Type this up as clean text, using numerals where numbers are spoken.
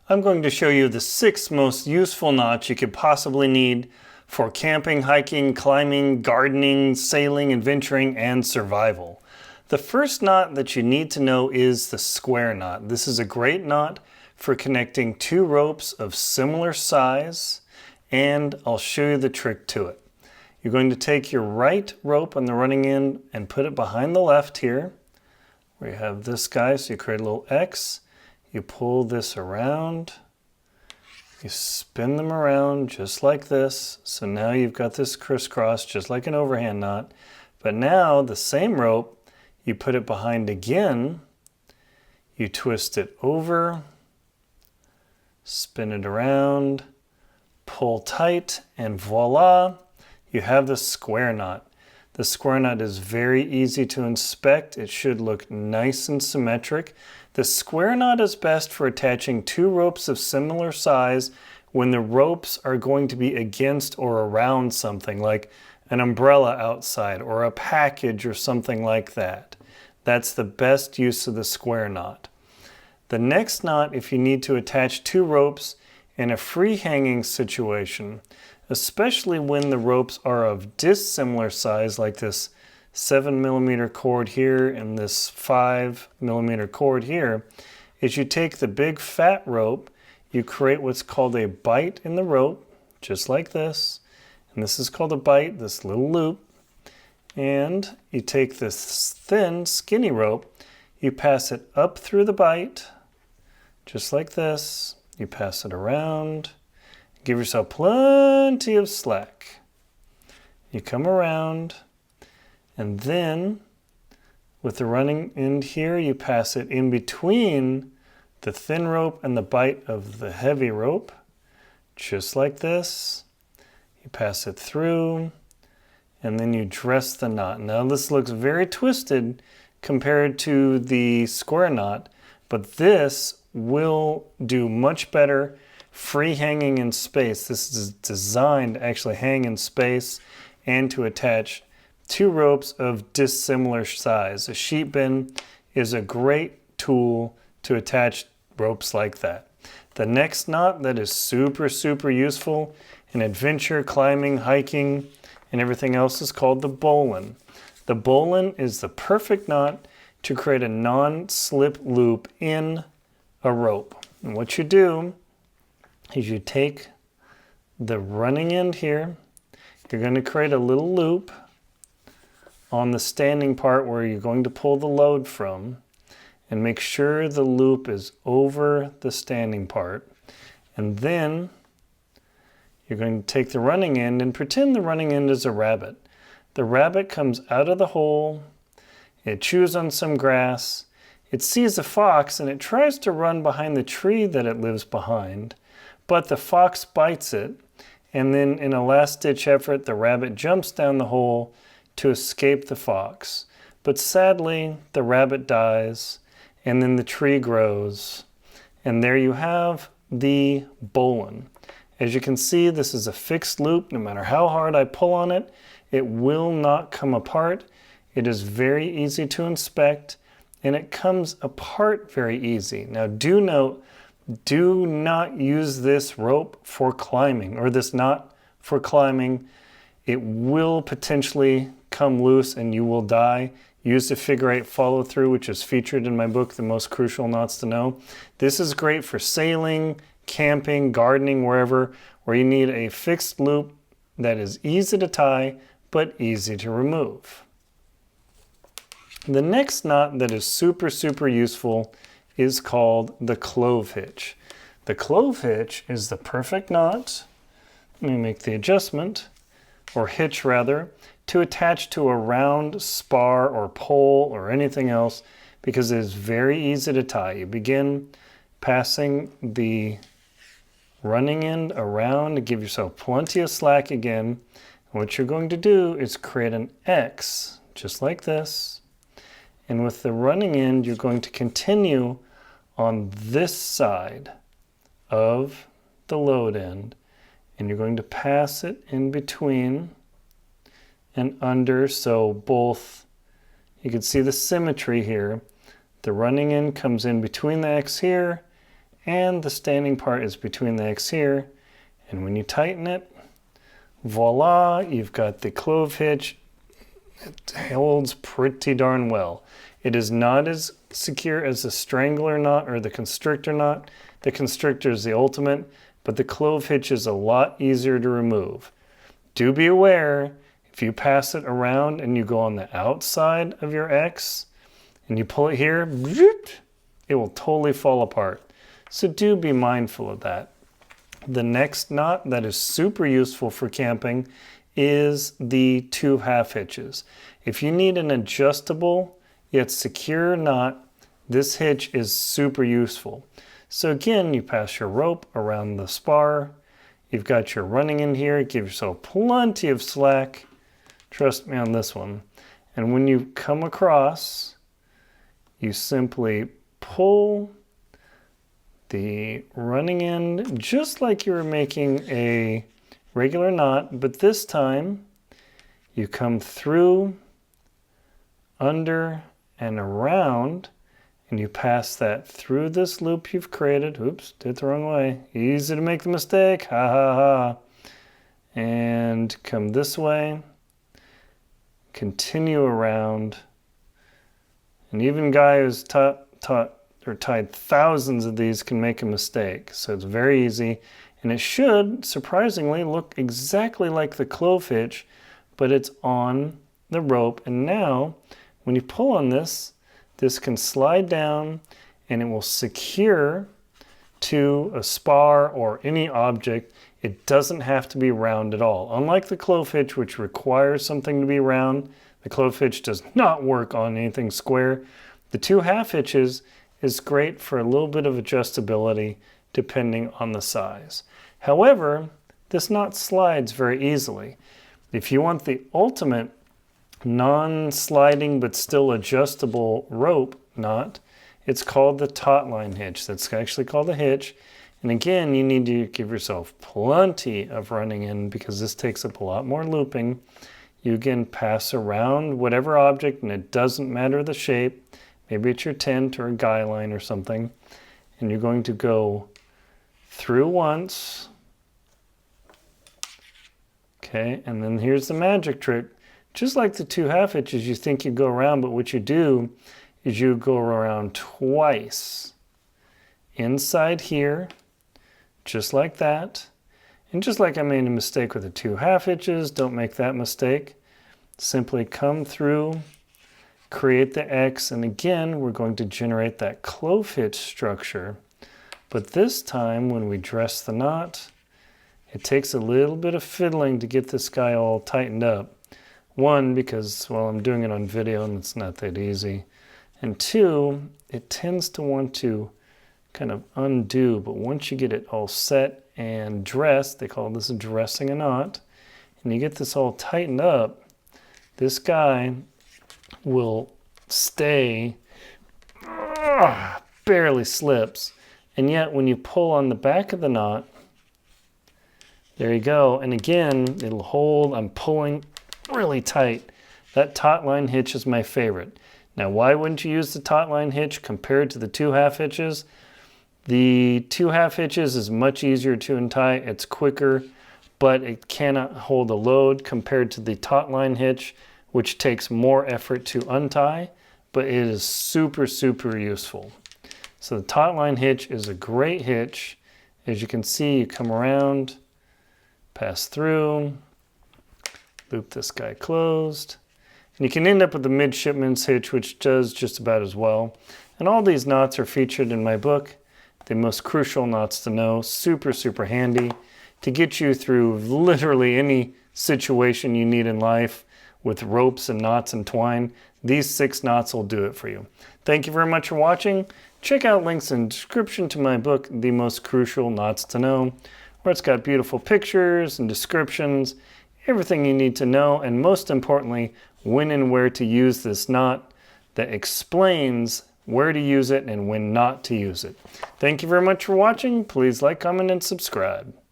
I'm going to show you the 6 most useful knots you could possibly need for camping, hiking, climbing, gardening, sailing, adventuring, and survival. The first knot that you need to know is the square knot. This is a great knot for connecting 2 ropes of similar size, and I'll show you the trick to it. You're going to take your right rope on the running end and put it behind the left here, where you have this guy, so you create a little X. You pull this around, you spin them around just like this. So now you've got this crisscross just like an overhand knot. But now the same rope, you put it behind again, you twist it over, spin it around, pull tight, and voila, you have the square knot. The square knot is very easy to inspect. It should look nice and symmetric. The square knot is best for attaching 2 ropes of similar size when the ropes are going to be against or around something like an umbrella outside or a package or something like that. That's the best use of the square knot. The next knot, if you need to attach 2 ropes in a free hanging situation, especially when the ropes are of dissimilar size like this 7mm cord here and this 5mm cord here, is you take the big fat rope, you create what's called a bite in the rope, just like this, and this is called a bite, this little loop, and you take this thin skinny rope, you pass it up through the bite, just like this, you pass it around, give yourself plenty of slack. You come around, and then with the running end here, you pass it in between the thin rope and the bite of the heavy rope, just like this. You pass it through, and then you dress the knot. Now this looks very twisted compared to the square knot, but this will do much better free hanging in space. This is designed to actually hang in space and to attach 2 ropes of dissimilar size. A sheet bin is a great tool to attach ropes like that. The next knot that is super useful in adventure, climbing, hiking, and everything else is called the bowline. The bowline is the perfect knot to create a non-slip loop in a rope. And what you do is you take the running end here, you're going to create a little loop on the standing part where you're going to pull the load from, and make sure the loop is over the standing part. And then you're going to take the running end and pretend the running end is a rabbit. The rabbit comes out of the hole, it chews on some grass, it sees a fox and it tries to run behind the tree that it lives behind, but the fox bites it, and then in a last-ditch effort, the rabbit jumps down the hole to escape the fox. But sadly, the rabbit dies, and then the tree grows, and there you have the bowline. As you can see, this is a fixed loop. No matter how hard I pull on it, it will not come apart. It is very easy to inspect, and it comes apart very easy. Now do note, do not use this rope for climbing, or this knot for climbing. It will potentially come loose and you will die. Use the figure 8 follow through, which is featured in my book, The Most Crucial Knots to Know. This is great for sailing, camping, gardening, wherever, where you need a fixed loop that is easy to tie, but easy to remove. The next knot that is super useful is called the clove hitch. The clove hitch is the perfect knot, let me make the adjustment, or hitch rather, to attach to a round spar or pole or anything else, because it is very easy to tie. You begin passing the running end around to give yourself plenty of slack again. What you're going to do is create an X, just like this, and with the running end you're going to continue on this side of the load end, and you're going to pass it in between and under, so both, you can see the symmetry here. The running end comes in between the X here, and the standing part is between the X here. And when you tighten it, voila, you've got the clove hitch. It holds pretty darn well. It is not as secure as the strangler knot or the constrictor knot. The constrictor is the ultimate, but the clove hitch is a lot easier to remove. Do be aware, if you pass it around and you go on the outside of your X and you pull it here, it will totally fall apart. So do be mindful of that. The next knot that is super useful for camping is the 2 half hitches. If you need an adjustable yet secure knot, this hitch is super useful. So again, you pass your rope around the spar. You've got your running in here. Give yourself plenty of slack. Trust me on this one. And when you come across, you simply pull the running end just like you were making a regular knot, but this time you come through, under, and around, and you pass that through this loop you've created. Oops, did it the wrong way. Easy to make the mistake. Ha ha ha. And come this way. Continue around. And even a guy who's tied thousands of these can make a mistake. So it's very easy. And it should, surprisingly, look exactly like the clove hitch, but it's on the rope. And now, when you pull on this, this can slide down and it will secure to a spar or any object. It doesn't have to be round at all. Unlike the clove hitch, which requires something to be round, the clove hitch does not work on anything square. The 2 half hitches is great for a little bit of adjustability depending on the size. However, this knot slides very easily. If you want the ultimate non-sliding but still adjustable rope knot, it's called the taut-line hitch. That's actually called a hitch. And again, you need to give yourself plenty of running in because this takes up a lot more looping. You again pass around whatever object, and it doesn't matter the shape. Maybe it's your tent or a guy line or something. And you're going to go through once. Okay, and then here's the magic trick. Just like the 2 half hitches, you think you go around, but what you do is you go around twice. Inside here, just like that. And just like I made a mistake with the 2 half hitches, don't make that mistake. Simply come through, create the X, and again, we're going to generate that clove hitch structure. But this time, when we dress the knot, it takes a little bit of fiddling to get this guy all tightened up. One, because, well, I'm doing it on video and it's not that easy. And two, it tends to want to kind of undo, but once you get it all set and dressed, they call this dressing a knot, and you get this all tightened up, this guy will stay, barely slips. And yet when you pull on the back of the knot, there you go. And again, it'll hold. I'm pulling really tight. That taut-line hitch is my favorite. Now, why wouldn't you use the taut-line hitch compared to the 2 half hitches? The 2 half hitches is much easier to untie. It's quicker, but it cannot hold a load compared to the taut-line hitch, which takes more effort to untie, but it is super, super useful. So the taut-line hitch is a great hitch. As you can see, you come around, pass through, loop this guy closed, and you can end up with the midshipman's hitch, which does just about as well. And all these knots are featured in my book, The Most Crucial Knots to Know. Super, super handy to get you through literally any situation you need in life with ropes and knots and twine. These 6 knots will do it for you. Thank you very much for watching. Check out links in the description to my book, The Most Crucial Knots to Know, where it's got beautiful pictures and descriptions, everything you need to know, and most importantly, when and where to use this knot that explains where to use it and when not to use it. Thank you very much for watching. Please like, comment, and subscribe.